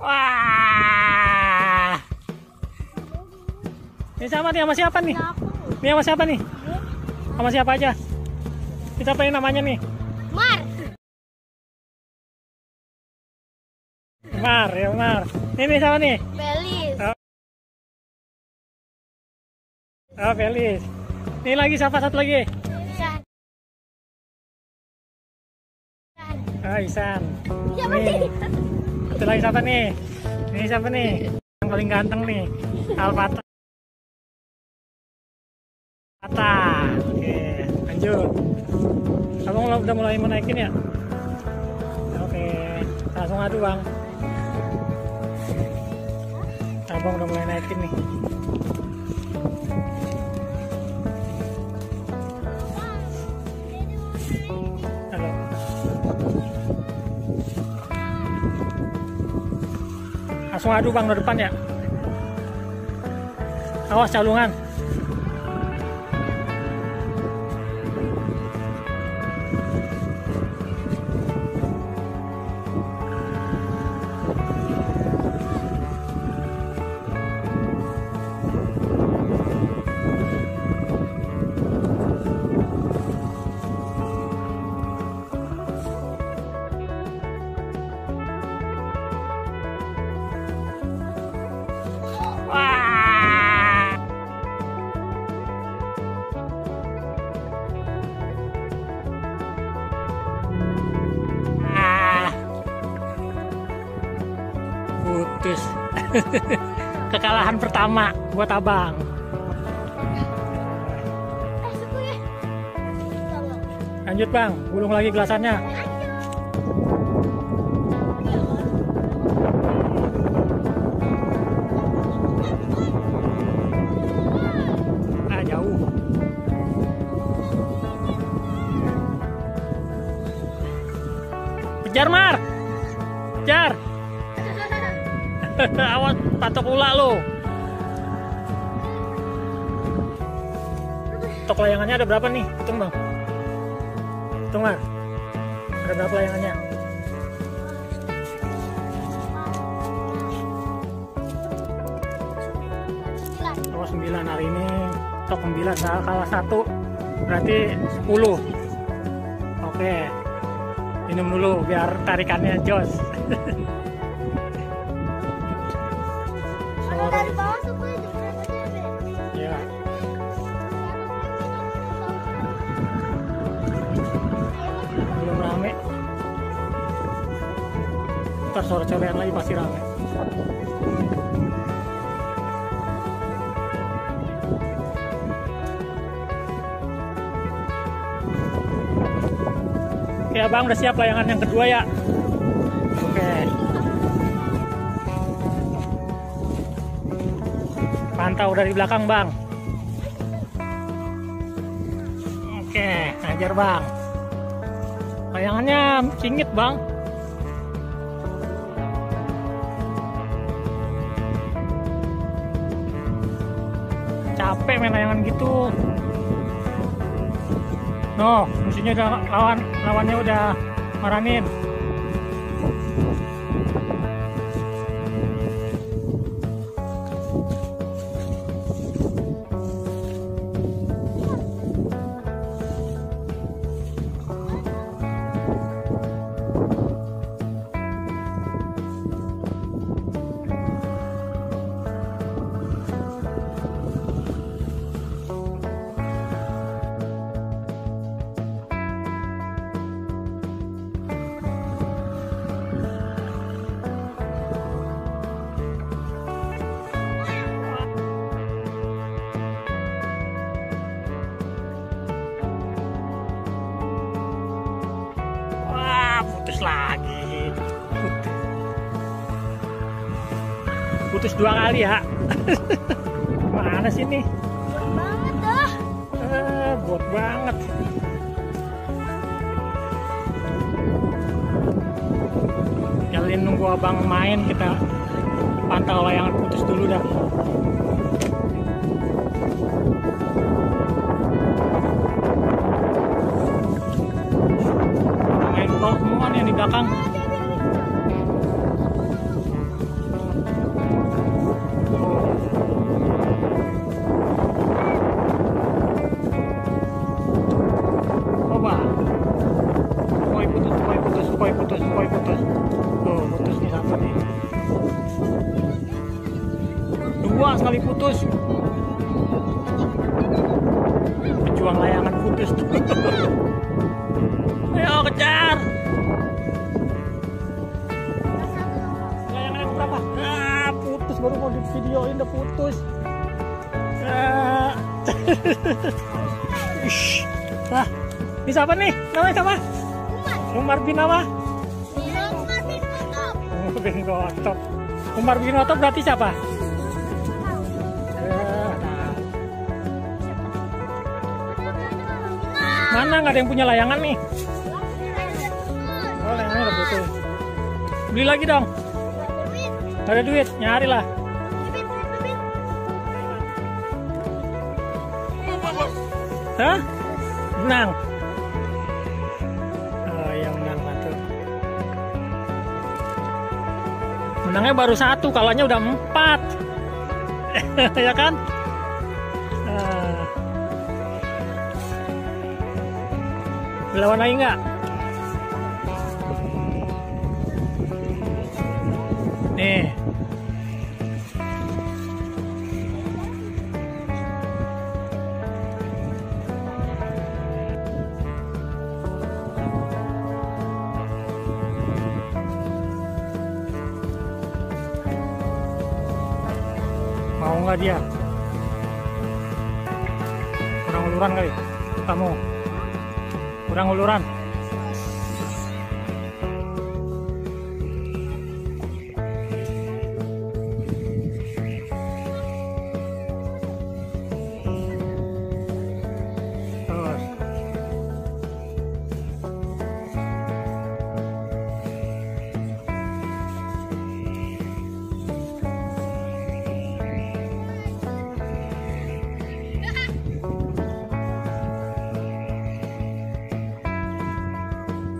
Wah. Ini sama nih, sama siapa nih? Ini sama siapa nih? Sama siapa aja? Kita apa yang namanya nih? Mar. Mar, ya Mar. Ini sama nih? Belis. Oh, Belis. Ini lagi siapa satu lagi? Isan. Oh, Isan. Siapa Nih. nih? Satu lagi siapa nih? Ini siapa nih? Yang paling ganteng nih. Alfata. Oke, lanjut. Abang udah mulai menaikin ya? Oke, langsung adu bang. Abang udah mulai naikin nih. Halo. Langsung adu bang dari depan ya. Awas calungan. Putus. Kekalahan pertama buat abang. Suku ya. Lanjut bang, gulung lagi gelasannya. Ah, jauh. Kejar Mar, kejar. Awas patok ula lo. Tok layangannya ada berapa nih? Hitung bang. Hitung Mar. Ada berapa layangannya? Oh 9 hari ini. Tok 9 kalah 1. Berarti 10. Oke. Minum dulu biar tarikannya jos. Kalau dari bawah suku itu berapa cewek? Ya. Belum rame. Ntar sore-sorean lagi pasti rame. Oke abang udah siap layangan yang kedua ya. Oke. Pantau dari belakang bang. Oke, ngajar bang. Layangannya singit bang. Capek main layangan gitu. No, musuhnya udah lawannya udah maranin. Putus lagi. Putus 2 kali ya. Mana sih ini? Buat banget dah. Buat banget. Kalian nunggu abang main, kita pantau layangan putus dulu dah. Main kok semua nih yang di belakang. kali putus. Pejuang layangan putus tuh. Ayo kejar. Layangan yang berapa? Ah, putus, baru mau di videoin udah putus. Nah, ini siapa nih? Namanya siapa? Umar bin apa? Umar bin Khattab. Umar bin Khattab berarti siapa? Mana nggak ada yang punya layangan nih? Oh, layangannya udah putus. Beli lagi dong. Gak ada duit, nyari lah. Hah? Menang. Oh, yang menang satu. Menangnya baru satu, kalahnya udah 4. Ya kan? Lawan lagi nggak? Nih. Mau nggak dia? Kurang uluran kali kamu. Kurang uluran. Terus.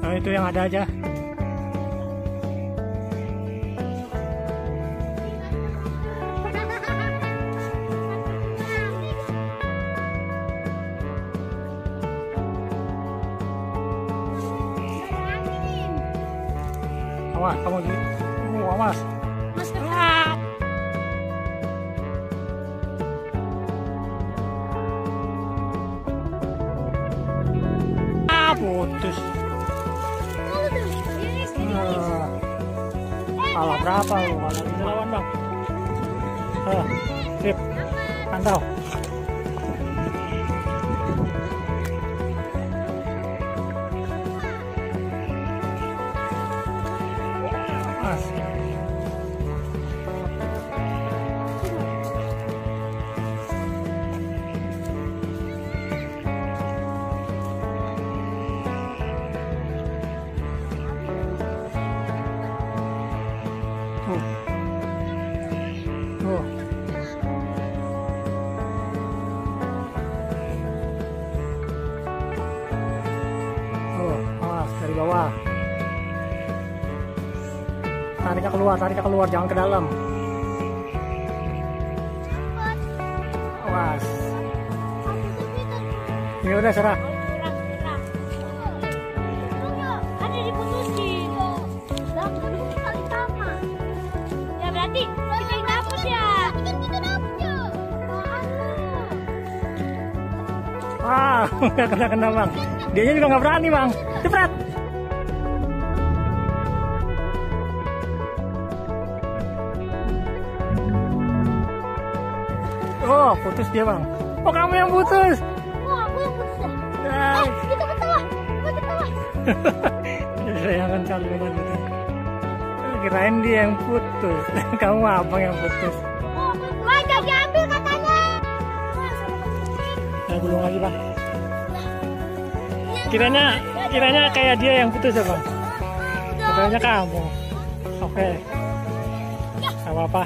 Nah, itu yang ada aja. Awas, kamu gitu. Awas. Putus. Kalah berapa lu? Kalah bisa lawan bang. Sip. Pantau. Mas. Awas dari bawah. Tariknya keluar, jangan ke dalam. Awas. Ya udah serah. Ada diputusin. Kali sama. Ya berarti kita yang dapet ya. Kita dapet ya. Nggak kena bang. Dianya juga nggak berani bang. Cepet. Oh, putus dia bang. Oh, kamu yang putus. Oh, aku yang putus ya. Kita ketawa. Jangan kali dengan putus. Kirain dia yang putus. Kamu abang yang putus. Wah, jadi diambil katanya. Ya gulung lagi bang. Kiranya kayak dia yang putus ya bang. Sebenarnya kamu. Oke. Gak apa-apa.